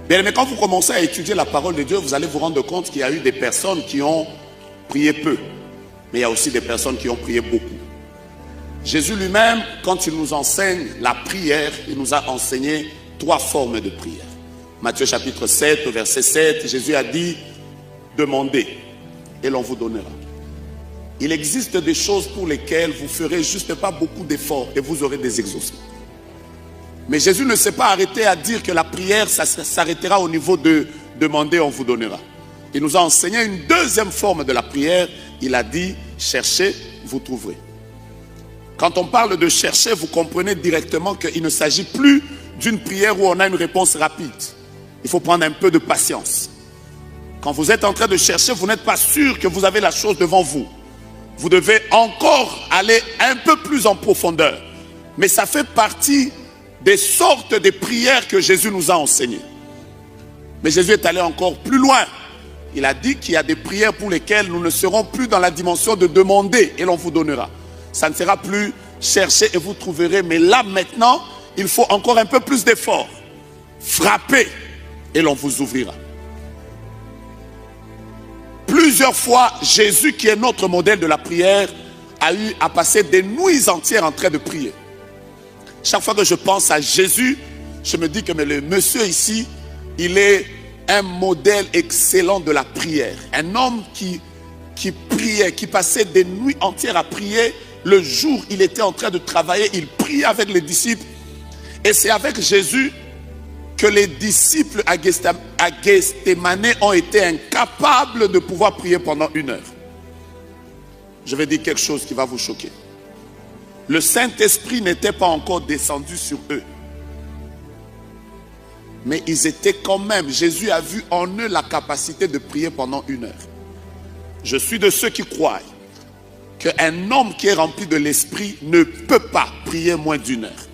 Bien, mais quand vous commencez à étudier la parole de Dieu, vous allez vous rendre compte qu'il y a eu des personnes qui ont prié peu. Mais il y a aussi des personnes qui ont prié beaucoup. Jésus lui-même, quand il nous enseigne la prière, il nous a enseigné 3 formes de prière. Matthieu chapitre 7, au verset 7, Jésus a dit, demandez et l'on vous donnera. Il existe des choses pour lesquelles vous ferez juste pas beaucoup d'efforts et vous aurez des exaucements. Mais Jésus ne s'est pas arrêté à dire que la prière, ça s'arrêtera au niveau de demander, on vous donnera. Il nous a enseigné une deuxième forme de la prière. Il a dit, cherchez, vous trouverez. Quand on parle de chercher, vous comprenez directement qu'il ne s'agit plus d'une prière où on a une réponse rapide. Il faut prendre un peu de patience. Quand vous êtes en train de chercher, vous n'êtes pas sûr que vous avez la chose devant vous. Vous devez encore aller un peu plus en profondeur. Mais ça fait partie des sortes de prières que Jésus nous a enseignées. Mais Jésus est allé encore plus loin. Il a dit qu'il y a des prières pour lesquelles nous ne serons plus dans la dimension de demander et l'on vous donnera. Ça ne sera plus chercher et vous trouverez. Mais là maintenant, il faut encore un peu plus d'efforts. Frappez et l'on vous ouvrira. Plusieurs fois, Jésus, qui est notre modèle de la prière, a eu à passer des nuits entières en train de prier. Chaque fois que je pense à Jésus, je me dis que mais le monsieur ici, il est un modèle excellent de la prière. Un homme qui priait, qui passait des nuits entières à prier. Le jour, il était en train de travailler, il priait avec les disciples. Et c'est avec Jésus que les disciples à Gethsémane ont été incapables de pouvoir prier pendant 1 heure. Je vais dire quelque chose qui va vous choquer. Le Saint-Esprit n'était pas encore descendu sur eux. Mais ils étaient quand même, Jésus a vu en eux la capacité de prier pendant 1 heure. Je suis de ceux qui croient qu'un homme qui est rempli de l'Esprit ne peut pas prier moins d'1 heure.